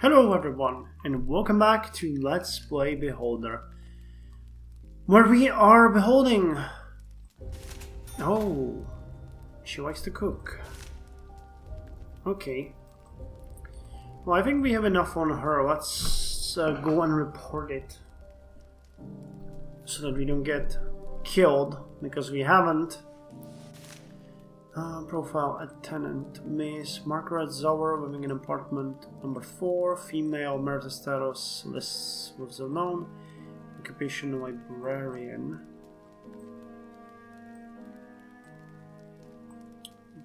Hello everyone, and welcome back to Let's Play Beholder, where we are beholding... Oh, she likes to cook. Okay. Well, I think we have enough on her. Let's go and report it, so that we don't get killed, because we haven't. Profile a tenant. Miss Margaret Zauer, living in apartment number 4, female, marital status, list was unknown, occupation librarian.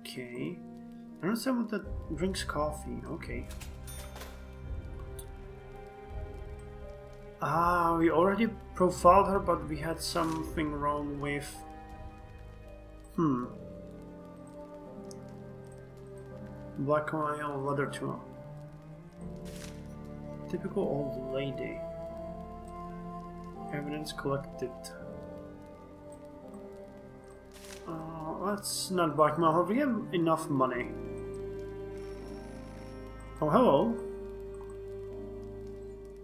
Okay. I don't understand what that drinks coffee. Okay. We already profiled her, but we had something wrong with... Black oil leather tool. Typical old lady. Evidence collected. Let's not blackmail her. We have enough money. Oh, hello.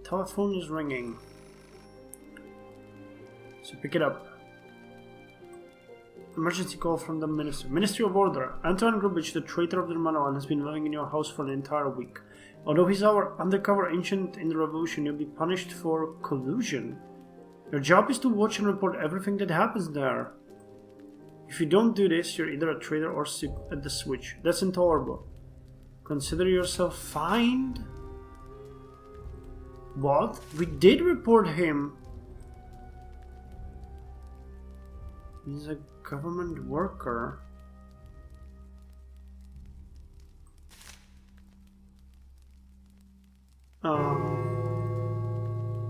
Telephone is ringing. So pick it up. Emergency call from the Ministry. Ministry of Order. Anton Grubich, the traitor of the Manoan, has been living in your house for an entire week. Although he's our undercover agent in the revolution, you'll be punished for collusion. Your job is to watch and report everything that happens there. If you don't do this, you're either a traitor or sit at the switch. That's intolerable. Consider yourself fined? What? We did report him. He's a government worker.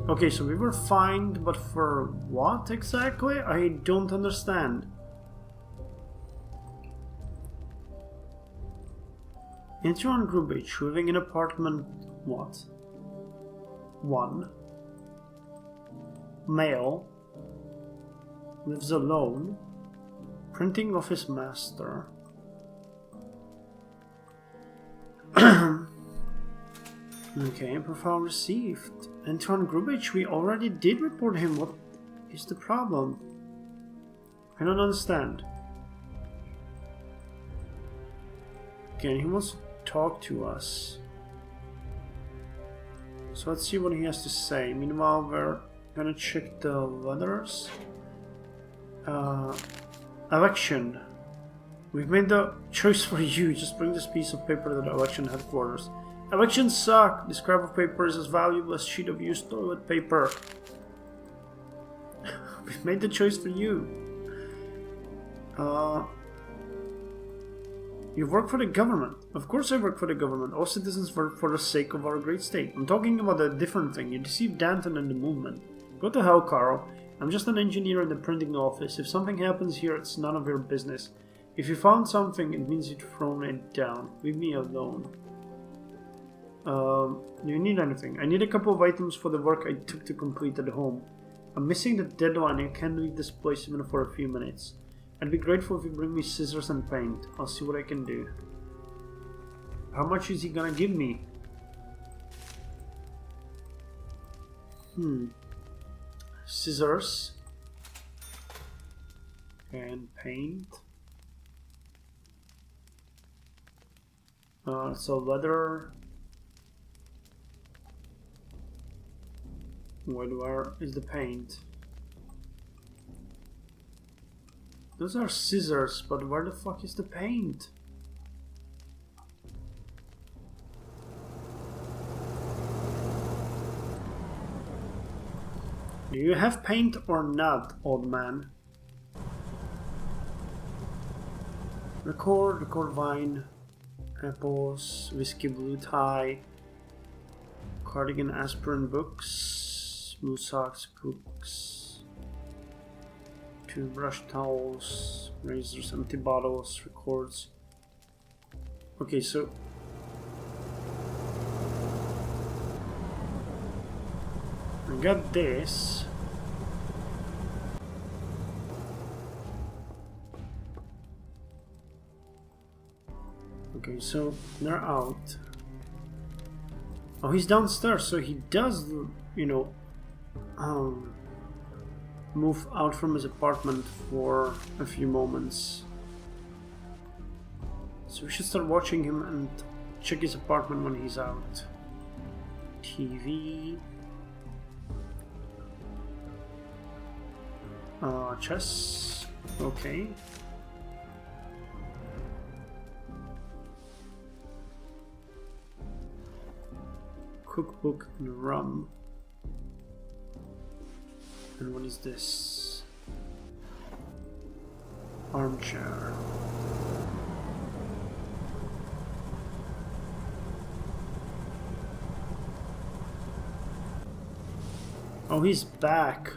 Okay, so we were fined, but for what exactly? I don't understand. Anton Grubich, living in apartment what? 1. Male. Lives alone. Printing office master. Okay, profile received. Anton Grubich, we already did report him. What is the problem? I don't understand. Okay, he wants to talk to us. So let's see what he has to say. Meanwhile, we're gonna check the letters. Election. We've made the choice for you. Just bring this piece of paper to the election headquarters. Elections suck. This scrap of paper is as valuable as a sheet of used toilet paper. We've made the choice for you. You work for the government. Of course I work for the government. All citizens work for the sake of our great state. I'm talking about a different thing. You deceived Danton and the movement. Go to hell, Carl. I'm just an engineer in the printing office. If something happens here, it's none of your business. If you found something, it means you'd thrown it down. Leave me alone. Do you need anything? I need a couple of items for the work I took to complete at home. I'm missing the deadline. I can't leave this place even for a few minutes. I'd be grateful if you bring me scissors and paint. I'll see what I can do. How much is he gonna give me? Scissors and paint. So leather. Where is the paint? Those are scissors, but where the fuck is the paint? Do you have paint or not, old man? Record vine, apples, whiskey blue tie, cardigan aspirin books, blue socks books, 2 brush towels, razors, empty bottles, records. Okay, so I got this. Okay, so they're out. Oh, he's downstairs, so he does, you know, move out from his apartment for a few moments. So we should start watching him and check his apartment when he's out. TV. Chess. Okay. Cookbook and rum. And what is this? Armchair. Oh, he's back.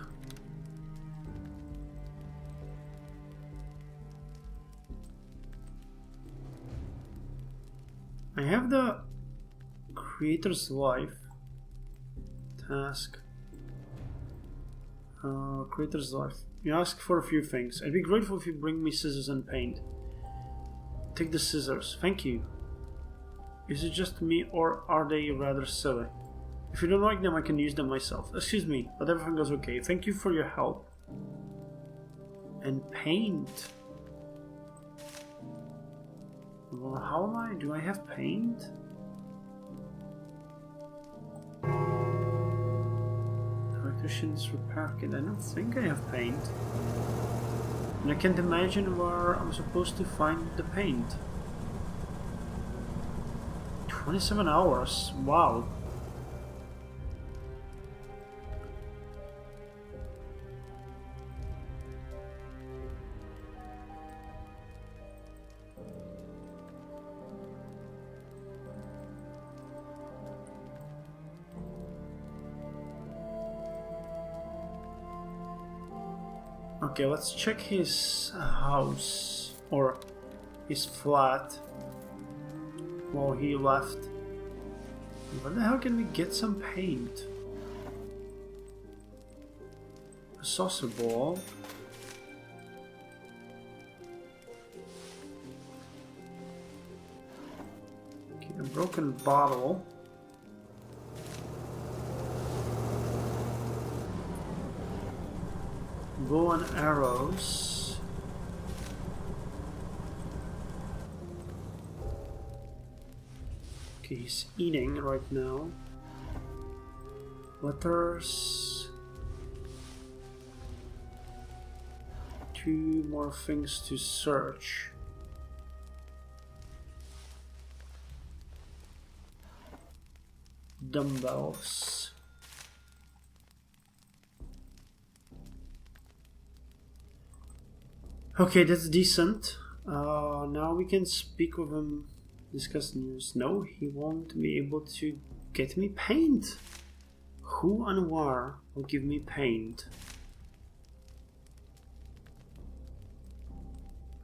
I have the creator's life task. Creator's life. You ask for a few things. I'd be grateful if you bring me scissors and paint. Take the scissors. Thank you. Is it just me or are they rather silly? If you don't like them, I can use them myself. Excuse me, but everything goes okay. Thank you for your help. And paint. Well, how am I? Do I have paint? Electrician's repair kit. I don't think I have paint. And I can't imagine where I'm supposed to find the paint. 27 hours. Wow. Okay, let's check his house or his flat while he left. Where the hell can we get some paint? A saucer ball. Okay, a broken bottle. Bow and arrows. Okay, he's eating right now. Letters. 2 more things to search. Dumbbells. Okay, that's decent. Now we can speak with him, discuss news. No, he won't be able to get me paint. Who and where will give me paint?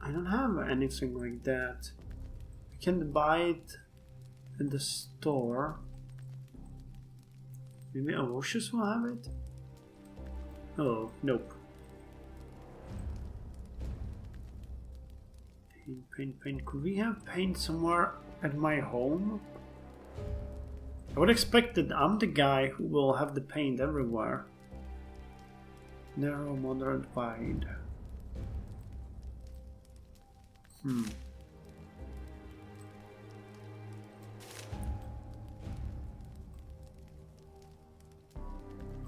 I don't have anything like that. I can buy it in the store. Maybe Aloysius will have it? Oh, nope. Paint. Could we have paint somewhere at my home? I would expect that I'm the guy who will have the paint everywhere. Narrow, moderate, wide.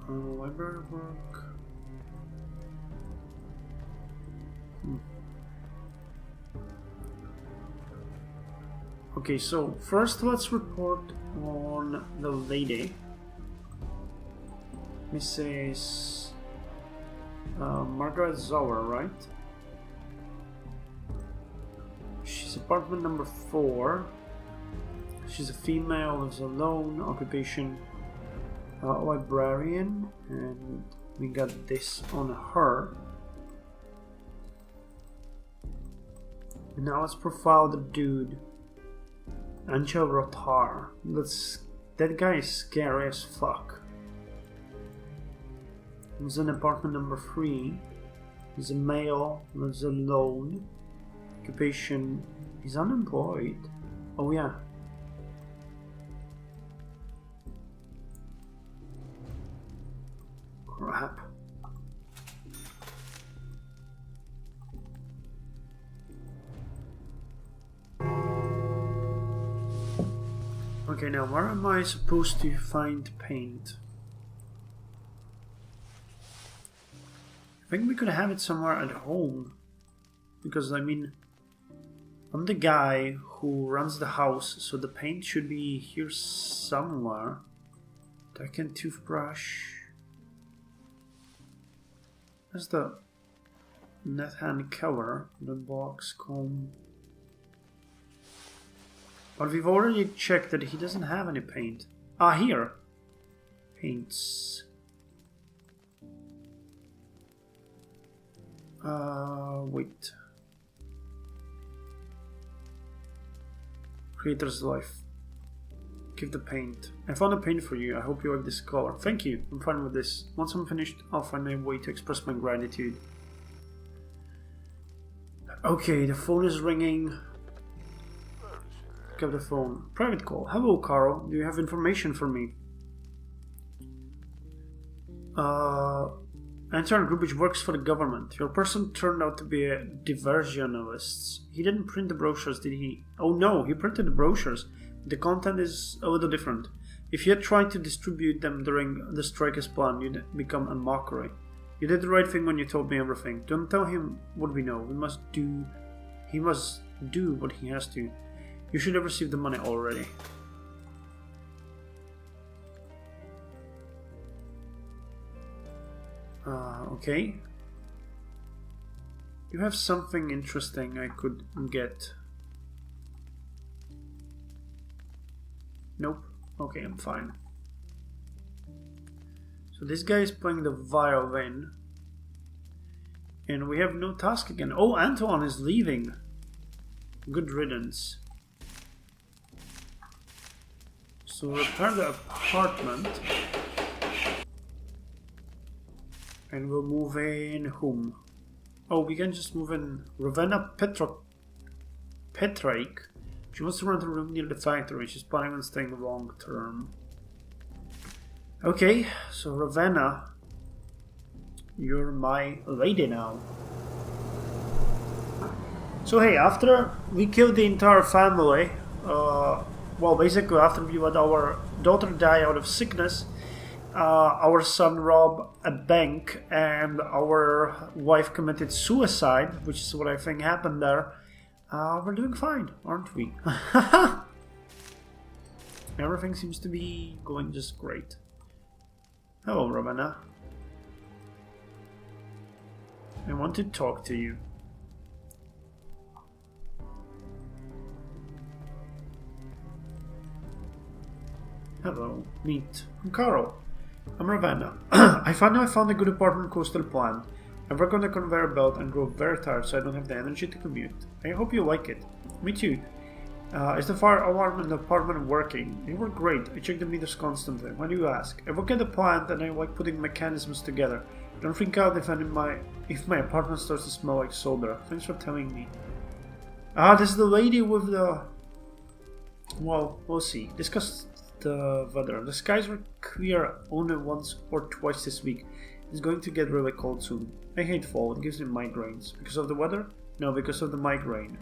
Library work. Okay, so first let's report on the lady, Mrs. Margaret Zower, right? She's apartment number 4. She's a female, lives alone, occupation librarian, and we got this on her. And now let's profile the dude. Angel Rotar. That guy is scary as fuck. He's in apartment number 3. He's a male, lives alone. Occupation, he's unemployed. Oh yeah. map. Okay, now where am I supposed to find paint? I think we could have it somewhere at home. Because, I mean, I'm the guy who runs the house, so the paint should be here somewhere. Deck and toothbrush. There's the net hand cover, the box, comb. But we've already checked that he doesn't have any paint. Ah, here. Paints. Wait. Creator's life. Give the paint. I found a paint for you. I hope you like this color. Thank you. I'm fine with this. Once I'm finished, I'll find a way to express my gratitude. Okay, the phone is ringing. Pick up the phone. Private call. Hello, Carl. Do you have information for me? Anton Grubich works for the government. Your person turned out to be a diversionalist. He didn't print the brochures, did he? Oh no, he printed the brochures. The content is a little different. If you had tried to distribute them during the strike as planned, you'd become a mockery. You did the right thing when you told me everything. Don't tell him what we know. He must do what he has to. You should have received the money already. Okay. You have something interesting I could get. Nope. Okay, I'm fine. So this guy is playing the violin. And we have no task again. Oh, Antoine is leaving. Good riddance. So repair the apartment. And we'll move in whom? Oh, we can just move in Ravenna Petraik. She wants to rent a room near the factory. She's planning on staying long term. Okay, so Ravenna, you're my lady now. So hey, after we killed the entire family, well, basically after we let our daughter die out of sickness, our son robbed a bank and our wife committed suicide, which is what I think happened there. We're doing fine, aren't we? Everything seems to be going just great. Hello, Ravenna. I want to talk to you. Hello, meet. I'm Carl. I'm Ravenna. I found a good apartment close to the plant. I work on the conveyor belt and grow very tired, so I don't have the energy to commute. I hope you like it. Me too. Is the fire alarm in the apartment working? They work great. I check the meters constantly. Why do you ask? I work at the plant and I like putting mechanisms together. Don't freak out if my apartment starts to smell like soda. Thanks for telling me. This is the lady with the... Well, we'll see. Discuss the weather. The skies were clear only once or twice this week. It's going to get really cold soon. I hate fall. It gives me migraines. Because of the weather? No, because of the migraine.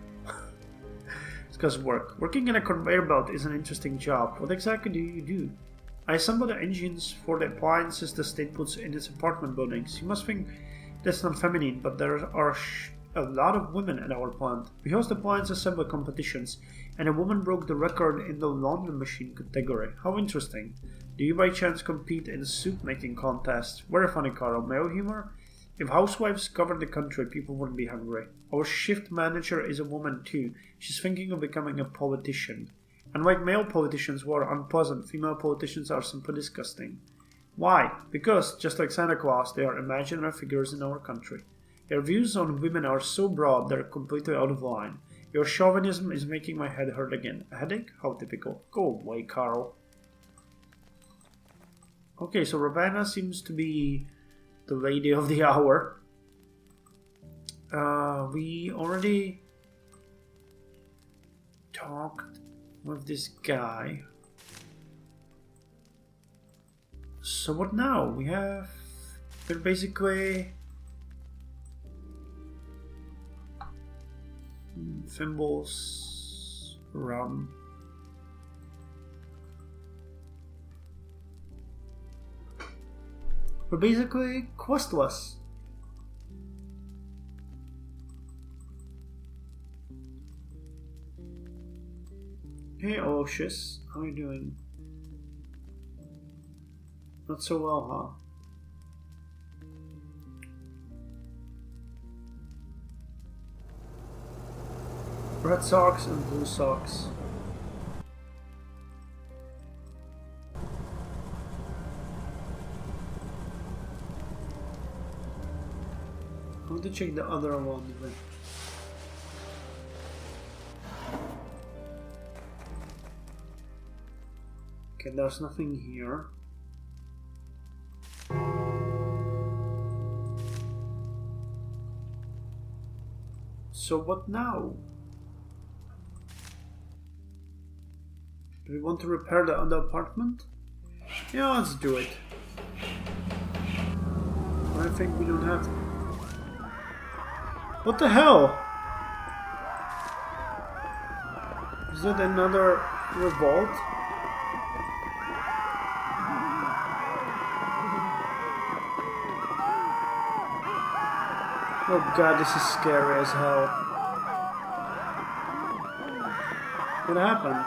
It's because work. Working in a conveyor belt is an interesting job. What exactly do you do? I assemble the engines for the appliances the state puts in its apartment buildings. You must think that's not feminine, but there are a lot of women at our plant. We host appliance assembly competitions, and a woman broke the record in the laundry machine category. How interesting. Do you by chance compete in soup making contests? Very funny, Carl. Male humor? If housewives covered the country, people wouldn't be hungry. Our shift manager is a woman too. She's thinking of becoming a politician. Unlike male politicians who are unpleasant, female politicians are simply disgusting. Why? Because, just like Santa Claus, they are imaginary figures in our country. Your views on women are so broad they're completely out of line. Your chauvinism is making my head hurt again. A headache? How typical. Go away, Carl. Okay, so Ravenna seems to be the lady of the hour. We already talked with this guy. So what now? We have They're basically thimbles, rum. We're basically questless. Hey Oshis, how are you doing? Not so well, huh? Red socks and blue socks. I want to check the other one. Okay, there's nothing here. So what now? Do we want to repair the apartment? Yeah, let's do it. I think we don't have to. What the hell? Is that another revolt? Oh god, this is scary as hell. What happened?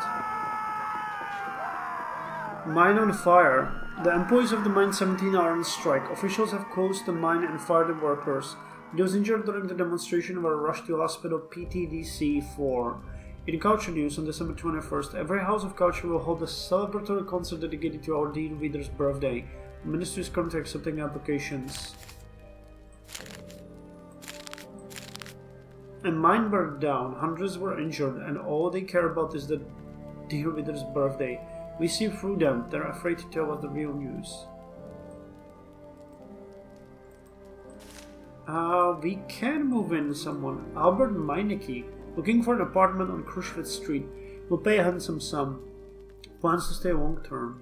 Mine on fire. The employees of the Mine 17 are on strike. Officials have closed the mine and fired the workers. Those injured during the demonstration were rushed to hospital PTDC-4. In Culture News on December 21st, every House of Culture will hold a celebratory concert dedicated to our dear leader's birthday. The ministry is currently accepting applications. A mine burned down, hundreds were injured, and all they care about is the dear leader's birthday. We see through them, they're afraid to tell us the real news. We can move in someone. Albert Meineke, looking for an apartment on Krushwitz Street, will pay a handsome sum. Plans to stay long term.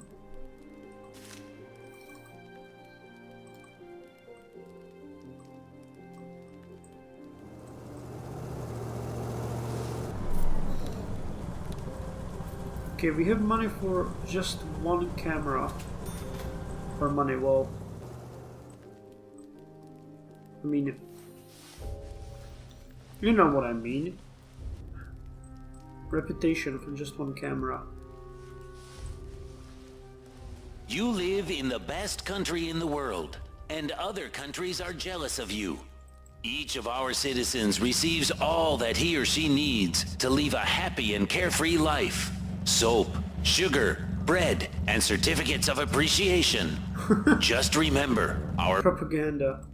Okay, we have money for just one camera. Or money, well... I mean... You know what I mean. Reputation for just one camera. You live in the best country in the world, and other countries are jealous of you. Each of our citizens receives all that he or she needs to live a happy and carefree life. Soap, sugar, bread, and certificates of appreciation. Just remember, our propaganda.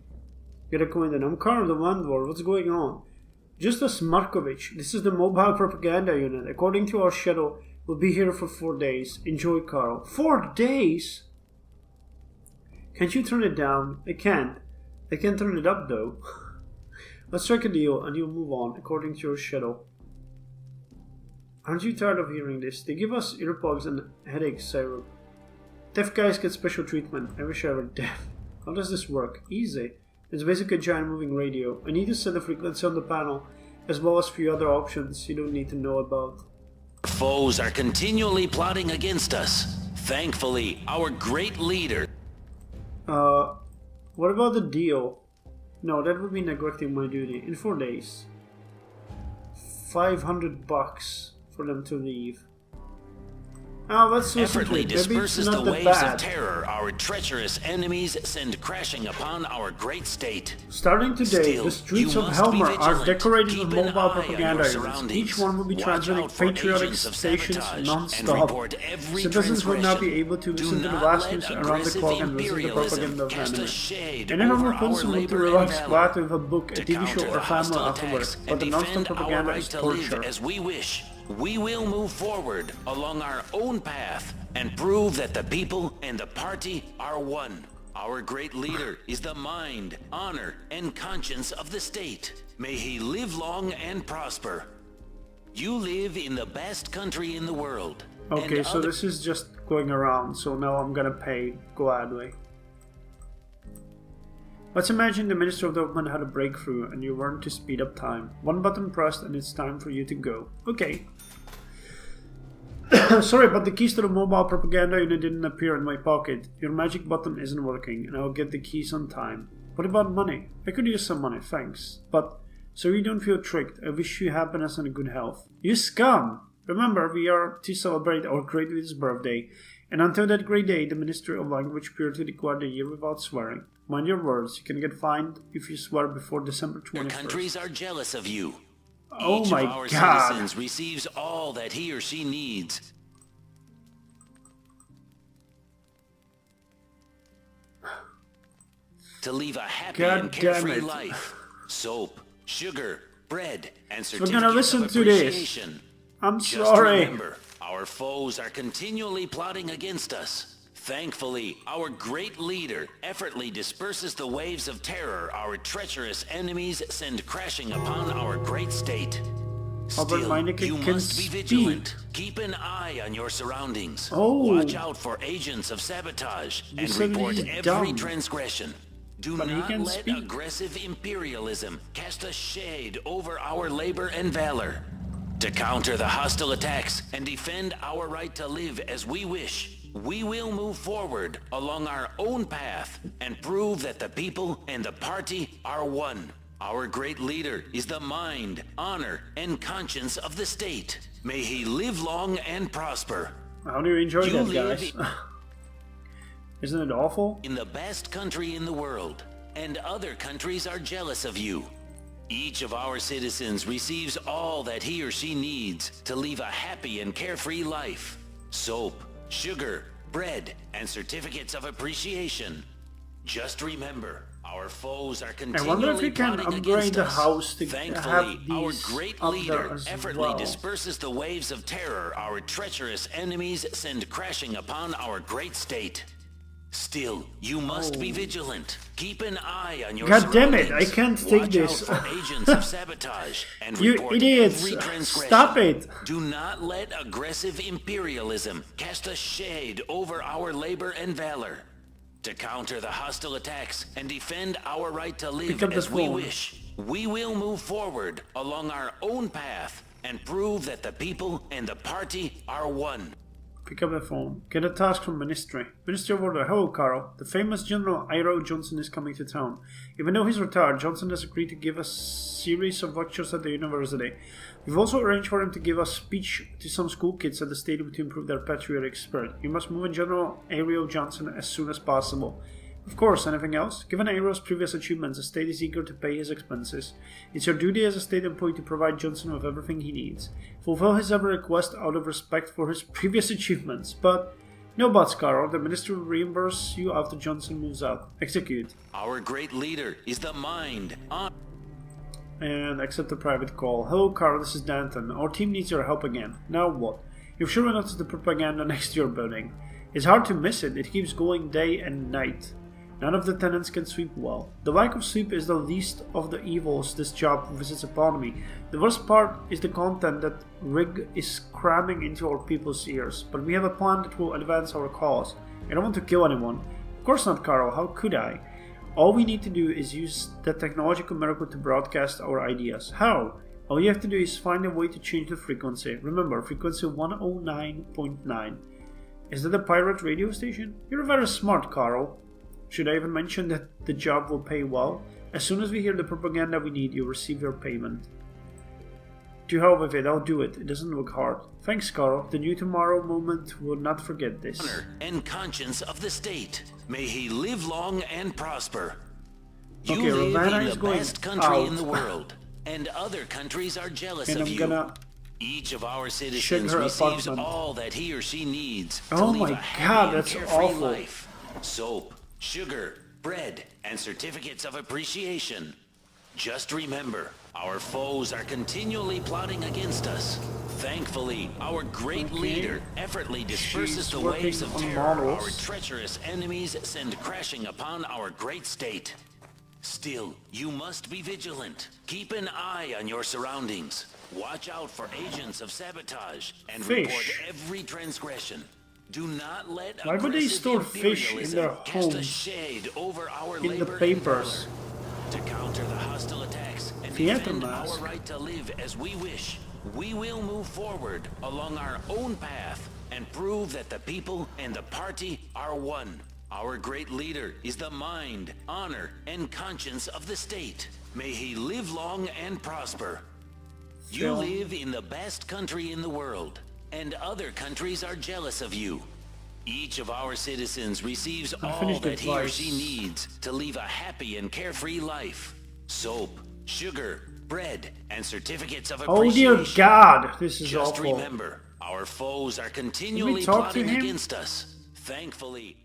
Get a coin then. I'm Carl the Landlord. What's going on? Justus Markovich. This is the mobile propaganda unit. According to our schedule, we'll be here for 4 days. Enjoy, Carl. 4 days? Can't you turn it down? I can't. I can turn it up though. Let's strike a deal and you'll move on according to your schedule. Aren't you tired of hearing this? They give us earplugs and headache syrup. Deaf guys get special treatment. I wish I were deaf. How does this work? Easy. It's basically a giant moving radio. I need to set the frequency on the panel, as well as a few other options you don't need to know about. Foes are continually plotting against us. Thankfully, our great leader... What about the deal? No, that would be neglecting my duty. In 4 days. $500 for them to leave. Oh, let's listen to Effortly it. Maybe it's disperses not the that waves bad. of terror our treacherous enemies send crashing upon our great state. Starting today, Still, the streets you of must be Helmer are vigilant. decorated Keep with an mobile eye on propaganda your units. surroundings. Each one will be Watch transmitting out for patriotic agents of stations sabotage non-stop. and report every Citizens will now be transgression. able to Do listen to the not last let news around the aggressive clock and listen to the imperialism propaganda of cast a enemy. shade Anyone over will our consume to labor relax and flat valor. with a book, a To TV show, counter or family hostile afterwards. attacks But and the non-stop defend our propaganda right is to live torture. as we wish, we will move forward along our own path and prove that the people and the party are one. Our great leader is the mind, honor, and conscience of the state. May he live long and prosper. You live in the best country in the world. Okay, so this is just going around, so now I'm gonna pay gladly. Let's imagine the Minister of Development had a breakthrough and you learned to speed up time. One button pressed and it's time for you to go. Okay. Sorry, but the keys to the mobile propaganda unit didn't appear in my pocket. Your magic button isn't working and I'll get the keys on time. What about money? I could use some money, thanks. But, so you don't feel tricked, I wish you happiness and good health. You scum! Remember, we are to celebrate our great leader's birthday. And until that great day, the Ministry of Language period to declare the year without swearing. Mind your words, you can get fined if you swear before December 21st. Your countries are jealous of you. Oh Each my of our God. citizens receives all that he or she needs. To live a happy and carefree life. Soap, sugar, bread, and certificates We're gonna listen of to this. appreciation. I'm Just sorry. remember, our foes are continually plotting against us. Thankfully, our great leader effortlessly disperses the waves of terror our treacherous enemies send crashing upon our great state. Albert Still, Meineke you can must be speak. vigilant. Keep an eye on your surroundings. Oh. Watch out for agents of sabotage and said report he's every dumb. transgression. Do But he not can let speak. aggressive imperialism cast a shade over our labor and valor. To counter the hostile attacks and defend our right to live as we wish, we will move forward along our own path and prove that the people and the party are one. Our great leader is the mind, honor, and conscience of the state. May he live long and prosper. How do you enjoy You that, live guys? Isn't it awful? in the best country in the world, and other countries are jealous of you. Each of our citizens receives all that he or she needs to live a happy and carefree life. Soap, sugar, bread, and certificates of appreciation. Just remember, our foes are I wonder if continually we can plotting upgrade against the us. house to Thankfully, have our these great up there leader as effortlessly well. disperses the waves of terror our treacherous enemies send crashing upon our great state. Still, you must be vigilant. Keep an eye on your God damn it, surroundings. I can't take Watch this. out for agents of sabotage and You report idiots! every transgression. Stop it! Do not let aggressive imperialism cast a shade over our labor and valor. To counter the hostile attacks and defend our right to live Pick up the as we phone. wish, we will move forward along our own path and prove that the people and the party are one. Pick up the phone. Get a task from Ministry. Ministry of Order. Hello, Carl. The famous General Iro Johnson is coming to town. Even though he's retired, Johnson has agreed to give a series of lectures at the university. We've also arranged for him to give a speech to some school kids at the stadium to improve their patriotic spirit. You must move in General Iro Johnson as soon as possible. Of course, anything else? Given Airo's previous achievements, the state is eager to pay his expenses. It's your duty as a state employee to provide Johnson with everything he needs. Fulfill his every request out of respect for his previous achievements. But no buts, Carl. The ministry will reimburse you after Johnson moves out. Execute. Our great leader is the mind, honor, And accept the private call. Hello, Carl. This is Danton. Our team needs your help again. Now what? You've sure noticed the propaganda next to your building. It's hard to miss it. It keeps going day and night. None of the tenants can sweep well. The lack of sleep is the least of the evils this job visits upon me. The worst part is the content that Rig is cramming into our people's ears. But we have a plan that will advance our cause. I don't want to kill anyone. Of course not, Carl. How could I? All we need to do is use that technological miracle to broadcast our ideas. How? All you have to do is find a way to change the frequency. Remember, frequency 109.9. Is that a pirate radio station? You're very smart, Carl. Should I even mention that the job will pay well? As soon as we hear the propaganda we need, you'll receive your payment. To hell with it, I'll do it. It doesn't look hard. Thanks, Carl. The new tomorrow moment will not forget this. honor, and conscience of the state. May he live long and prosper. You Okay, live Ravenna in is the going best country in out. the world, and other countries are jealous And of I'm you. gonna Each of our check citizens her receives apartment. all that he or she needs to Oh live my a God, happy and that's carefree awful. life. Soap, sugar, bread, and certificates of appreciation. Just remember, our foes are continually plotting against us. Thankfully, our great leader effortlessly disperses She's the working waves of on terror models. our treacherous enemies send crashing upon our great state. Still, you must be vigilant. Keep an eye on your surroundings. Watch out for agents of sabotage and report Fish. every transgression. Do not let Why would they aggressive store fish in their imperialism cast a homes? shade over our In the labor and papers. power. To counter the hostile attacks and Theater defend mask. our right to live as we wish, we will move forward along our own path and prove that the people and the party are one. Our great leader is the mind, honor, and conscience of the state. May he live long and prosper. You Film. live in the best country in the world, and other countries are jealous of you. Each of our citizens receives all Unfinished that he or advice. she needs to live a happy and carefree life. Soap, sugar, bread, and certificates of Oh appreciation. dear God, this is Just awful. remember, our foes are continually talk to plotting him? against us. Thankfully,